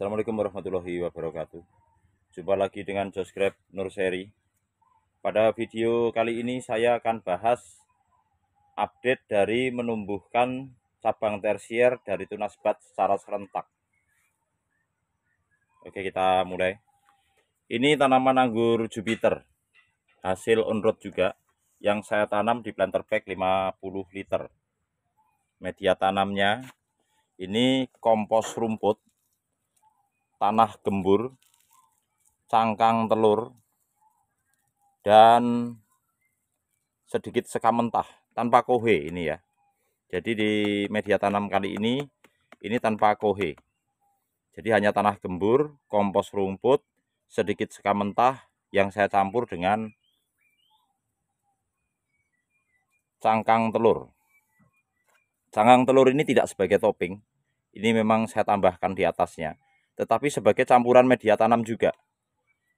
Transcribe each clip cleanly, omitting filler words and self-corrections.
Assalamualaikum warahmatullahi wabarakatuh. Jumpa lagi dengan Josgrab Nurseri. Pada video kali ini saya akan bahas update dari menumbuhkan cabang tersier dari tunas bat secara serentak. Oke, kita mulai. Ini tanaman anggur Jupiter, hasil on-road juga, yang saya tanam di planter bag 50 liter. Media tanamnya ini kompos rumput, tanah gembur, cangkang telur, dan sedikit sekam mentah tanpa kohe ini ya. Jadi di media tanam kali ini tanpa kohe. Jadi hanya tanah gembur, kompos rumput, sedikit sekam mentah yang saya campur dengan cangkang telur. Cangkang telur ini tidak sebagai topping, ini memang saya tambahkan di atasnya, tetapi sebagai campuran media tanam juga.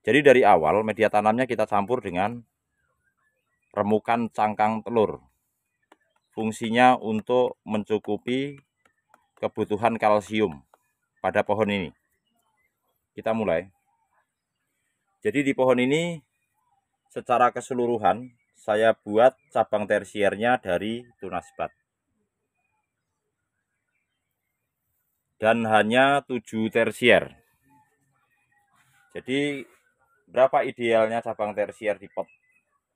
Jadi dari awal media tanamnya kita campur dengan remukan cangkang telur. Fungsinya untuk mencukupi kebutuhan kalsium pada pohon ini. Kita mulai. Jadi di pohon ini secara keseluruhan saya buat cabang tersiernya dari tunas bat. Dan hanya 7 tersier. Jadi berapa idealnya cabang tersier di pot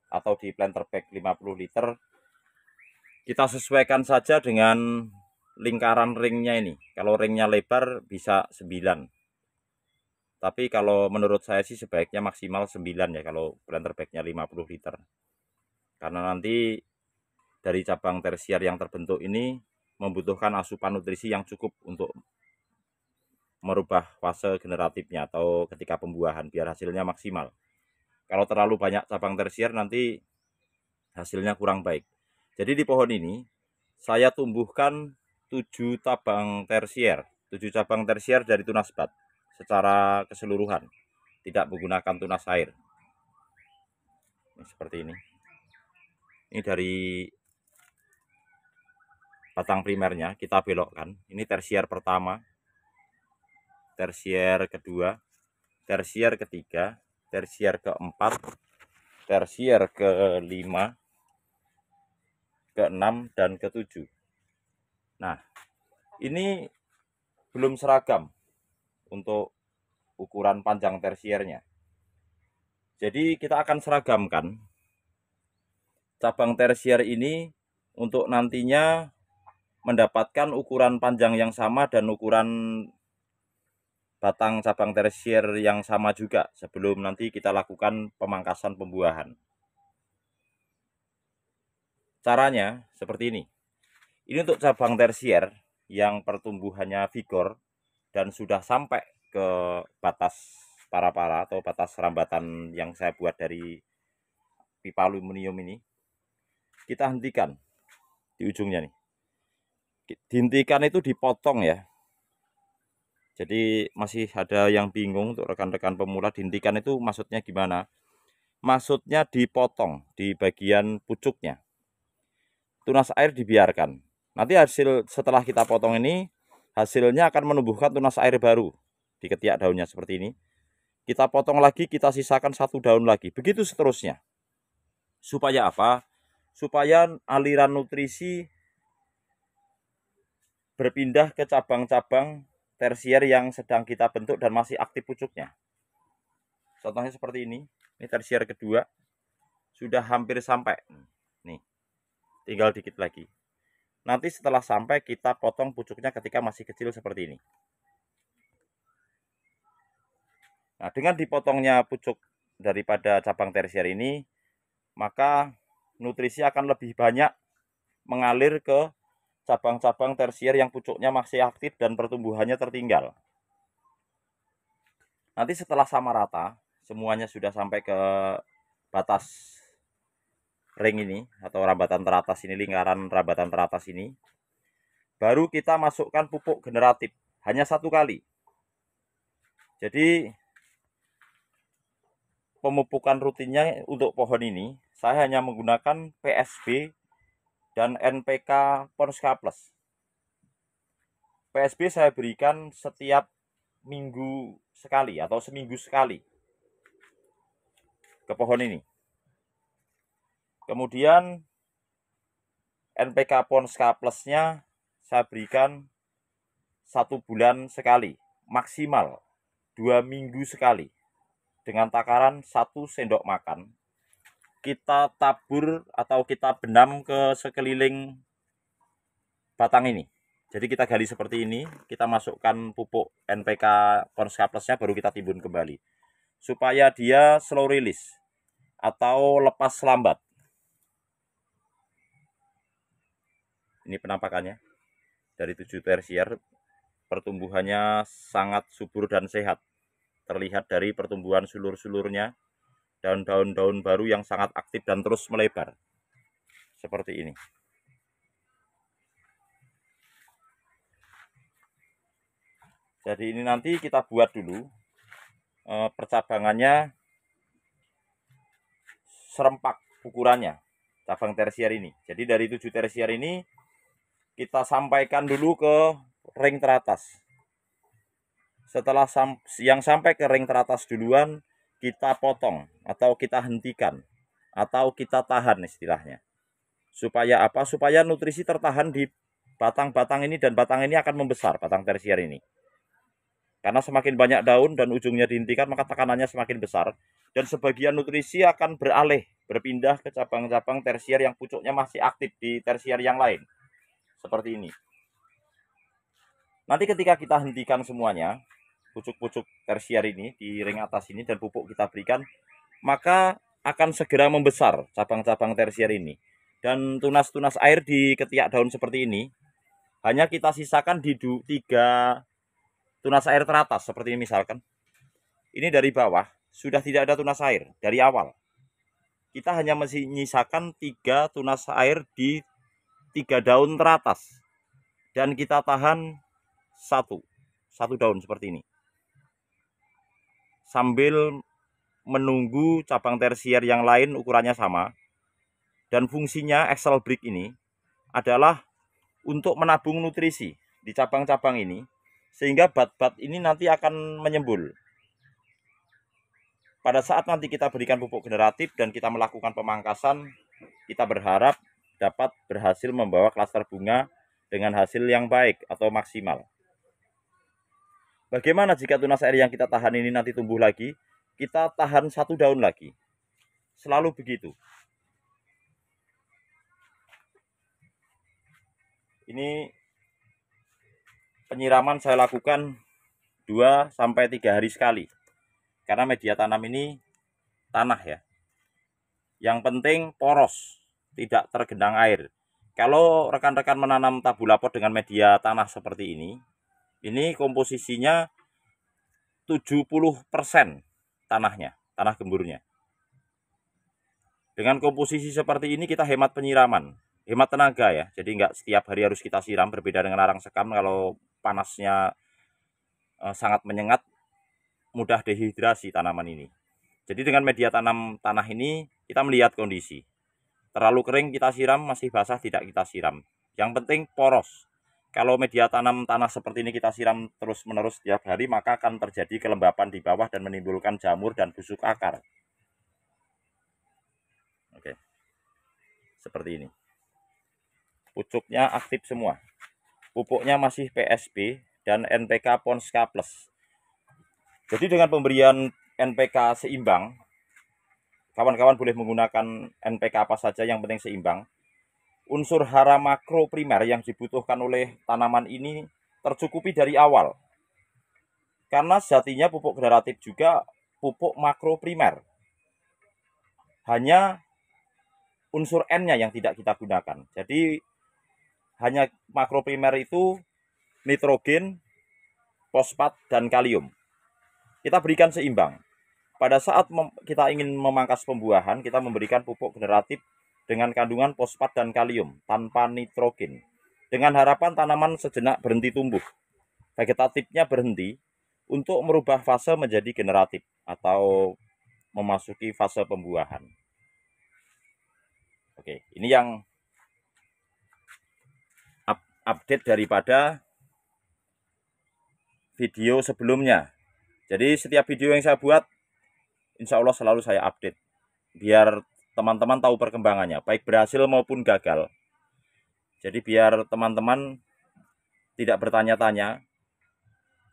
atau di planter bag 50 liter? Kita sesuaikan saja dengan lingkaran ringnya ini. Kalau ringnya lebar bisa 9. Tapi kalau menurut saya sih sebaiknya maksimal 9 ya kalau planter bagnya 50 liter. Karena nanti dari cabang tersier yang terbentuk ini membutuhkan asupan nutrisi yang cukup untuk merubah fase generatifnya atau ketika pembuahan biar hasilnya maksimal. Kalau terlalu banyak cabang tersier nanti hasilnya kurang baik. Jadi di pohon ini saya tumbuhkan 7 cabang tersier, 7 cabang tersier dari tunas bat secara keseluruhan, tidak menggunakan tunas air. Ini seperti ini. Ini dari batang primernya kita belokkan. Ini tersier pertama, tersier kedua, tersier ketiga, tersier keempat, tersier kelima, keenam, dan ketujuh. Nah, ini belum seragam untuk ukuran panjang tersiernya. Jadi kita akan seragamkan cabang tersier ini untuk nantinya mendapatkan ukuran panjang yang sama dan ukuran batang cabang tersier yang sama juga sebelum nanti kita lakukan pemangkasan pembuahan. Caranya seperti ini. Ini untuk cabang tersier yang pertumbuhannya vigor dan sudah sampai ke batas para-para atau batas rambatan yang saya buat dari pipa aluminium ini. Kita hentikan di ujungnya nih. Dihentikan itu dipotong ya. Jadi masih ada yang bingung untuk rekan-rekan pemula, dihentikan itu maksudnya gimana? Maksudnya dipotong di bagian pucuknya. Tunas air dibiarkan. Nanti hasil setelah kita potong ini, hasilnya akan menumbuhkan tunas air baru di ketiak daunnya seperti ini. Kita potong lagi, kita sisakan 1 daun lagi. Begitu seterusnya. Supaya apa? Supaya aliran nutrisi berpindah ke cabang-cabang tersier yang sedang kita bentuk dan masih aktif pucuknya. Contohnya seperti ini. Ini tersier kedua. Sudah hampir sampai. Nih. Tinggal dikit lagi. Nanti setelah sampai kita potong pucuknya ketika masih kecil seperti ini. Nah, dengan dipotongnya pucuk daripada cabang tersier ini, maka nutrisi akan lebih banyak mengalir ke cabang-cabang tersier yang pucuknya masih aktif dan pertumbuhannya tertinggal. Nanti setelah sama rata, semuanya sudah sampai ke batas ring ini atau rambatan teratas ini, lingkaran rambatan teratas ini, baru kita masukkan pupuk generatif hanya 1 kali. Jadi pemupukan rutinnya untuk pohon ini saya hanya menggunakan PSB dan NPK Ponska Plus. PSB saya berikan setiap minggu sekali atau seminggu sekali ke pohon ini. Kemudian NPK Ponska Plusnya saya berikan 1 bulan sekali, maksimal 2 minggu sekali, dengan takaran 1 sendok makan. Kita tabur atau kita benam ke sekeliling batang ini. Jadi kita gali seperti ini, kita masukkan pupuk NPK Ponska Plusnya, baru kita timbun kembali, supaya dia slow release atau lepas lambat. Ini penampakannya dari 7 tersier, pertumbuhannya sangat subur dan sehat. Terlihat dari pertumbuhan sulur-sulurnya, daun-daun baru yang sangat aktif dan terus melebar. Seperti ini. Jadi ini nanti kita buat dulu percabangannya serempak ukurannya, cabang tersier ini. Jadi dari 7 tersier ini kita sampaikan dulu ke ring teratas. Setelah yang sampai ke ring teratas duluan, kita potong atau kita hentikan atau kita tahan istilahnya. Supaya apa? Supaya nutrisi tertahan di batang-batang ini, dan batang ini akan membesar, batang tersier ini. Karena semakin banyak daun dan ujungnya dihentikan, maka tekanannya semakin besar. Dan sebagian nutrisi akan beralih, berpindah ke cabang-cabang tersier yang pucuknya masih aktif di tersier yang lain. Seperti ini. Nanti ketika kita hentikan semuanya, pucuk-pucuk tersier ini di ring atas ini, dan pupuk kita berikan, maka akan segera membesar cabang-cabang tersier ini. Dan tunas-tunas air di ketiak daun seperti ini, hanya kita sisakan di 3 tunas air teratas. Seperti ini misalkan. Ini dari bawah, sudah tidak ada tunas air dari awal. Kita hanya masih menyisakan 3 tunas air di 3 daun teratas. Dan kita tahan satu daun seperti ini. Sambil menunggu cabang tersier yang lain ukurannya sama. Dan fungsinya Excel Brick ini adalah untuk menabung nutrisi di cabang-cabang ini, sehingga bat-bat ini nanti akan menyembul. Pada saat nanti kita berikan pupuk generatif dan kita melakukan pemangkasan, kita berharap dapat berhasil membawa klaster bunga dengan hasil yang baik atau maksimal. Bagaimana jika tunas air yang kita tahan ini nanti tumbuh lagi? Kita tahan 1 daun lagi. Selalu begitu. Ini penyiraman saya lakukan 2-3 hari sekali. Karena media tanam ini tanah ya. Yang penting poros, tidak tergenang air. Kalau rekan-rekan menanam tabulapot dengan media tanah seperti ini komposisinya 70% tanahnya, tanah gemburnya. Dengan komposisi seperti ini kita hemat penyiraman, hemat tenaga ya. Jadi nggak setiap hari harus kita siram, berbeda dengan arang sekam. Kalau panasnya sangat menyengat, mudah dehidrasi tanaman ini. Jadi dengan media tanam tanah ini kita melihat kondisi. Terlalu kering kita siram, masih basah tidak kita siram. Yang penting poros. Kalau media tanam tanah seperti ini kita siram terus-menerus setiap hari, maka akan terjadi kelembapan di bawah dan menimbulkan jamur dan busuk akar. Oke. Seperti ini. Pucuknya aktif semua. Pupuknya masih PSB dan NPK Ponska Plus. Jadi dengan pemberian NPK seimbang, kawan-kawan boleh menggunakan NPK apa saja, yang penting seimbang. Unsur hara makro primer yang dibutuhkan oleh tanaman ini tercukupi dari awal. Karena sejatinya pupuk generatif juga pupuk makro primer. Hanya unsur N-nya yang tidak kita gunakan. Jadi hanya makro primer itu nitrogen, fosfat, dan kalium. Kita berikan seimbang. Pada saat kita ingin memangkas pembuahan, kita memberikan pupuk generatif dengan kandungan fosfat dan kalium tanpa nitrogen. Dengan harapan tanaman sejenak berhenti tumbuh. Vegetatifnya berhenti untuk merubah fase menjadi generatif atau memasuki fase pembuahan. Oke, ini yang update daripada video sebelumnya. Jadi setiap video yang saya buat, insya Allah selalu saya update. Biar teman-teman tahu perkembangannya, baik berhasil maupun gagal. Jadi biar teman-teman tidak bertanya-tanya,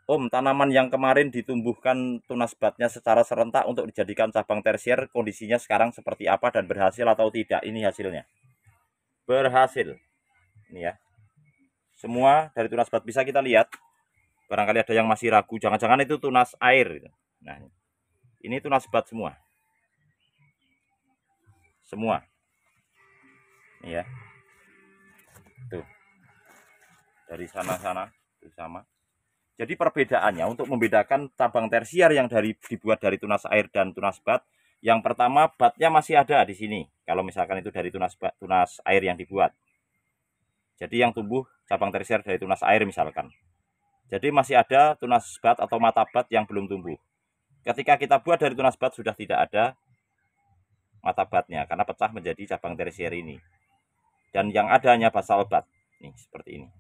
Om, tanaman yang kemarin ditumbuhkan tunas batnya secara serentak untuk dijadikan cabang tersier, kondisinya sekarang seperti apa dan berhasil atau tidak? Ini hasilnya. Berhasil. Ini ya. Semua dari tunas bat bisa kita lihat. Barangkali ada yang masih ragu, jangan-jangan itu tunas air. Nah, ini tunas bat semua. Semua. Ini ya. Tuh. Dari sana-sana itu sama. Jadi perbedaannya untuk membedakan cabang tersier yang dibuat dari tunas air dan tunas bat, yang pertama batnya masih ada di sini. Kalau misalkan itu dari tunas air yang dibuat. Jadi yang tumbuh cabang tersier dari tunas air misalkan. Jadi masih ada tunas bat atau mata bat yang belum tumbuh. Ketika kita buat dari tunas bat sudah tidak ada mata batnya karena pecah menjadi cabang tersier ini. Dan yang ada hanya basal bat. Nih, seperti ini.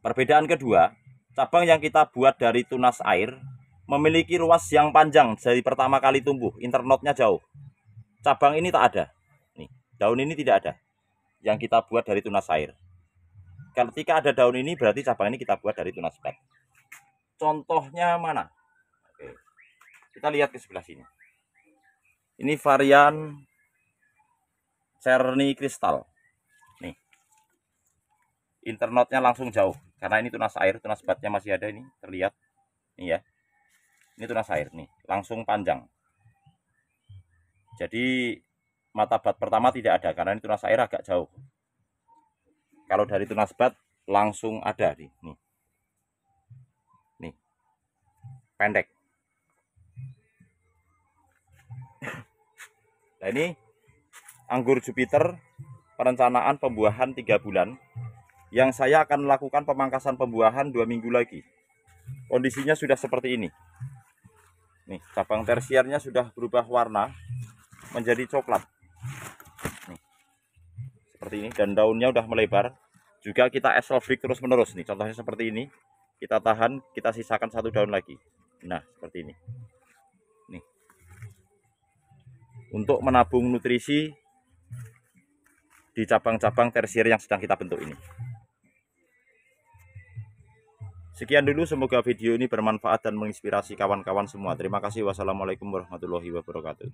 Perbedaan kedua, cabang yang kita buat dari tunas air memiliki ruas yang panjang dari pertama kali tumbuh, internotnya jauh. Cabang ini tak ada. Nih, daun ini tidak ada. Yang kita buat dari tunas air. Ketika ada daun ini berarti cabang ini kita buat dari tunas bat. Contohnya mana? Oke. Kita lihat ke sebelah sini. Ini varian Cerny Kristal. Nih. Internotnya langsung jauh. Karena ini tunas air, tunas batnya masih ada ini, terlihat. Nih ya. Ini tunas air nih, langsung panjang. Jadi mata bat pertama tidak ada karena ini tunas air agak jauh. Kalau dari tunas bat langsung ada nih. Nih. Pendek. Nah, ini anggur Jupiter perencanaan pembuahan 3 bulan. Yang saya akan melakukan pemangkasan pembuahan 2 minggu lagi. Kondisinya sudah seperti ini. Nih, cabang tersiernya sudah berubah warna menjadi coklat. Nih, seperti ini, dan daunnya udah melebar. Juga kita eselfrik terus menerus nih. Contohnya seperti ini. Kita tahan, kita sisakan 1 daun lagi. Nah, seperti ini. Nih. Untuk menabung nutrisi di cabang-cabang tersier yang sedang kita bentuk ini. Sekian dulu, semoga video ini bermanfaat dan menginspirasi kawan-kawan semua. Terima kasih. Wassalamualaikum warahmatullahi wabarakatuh.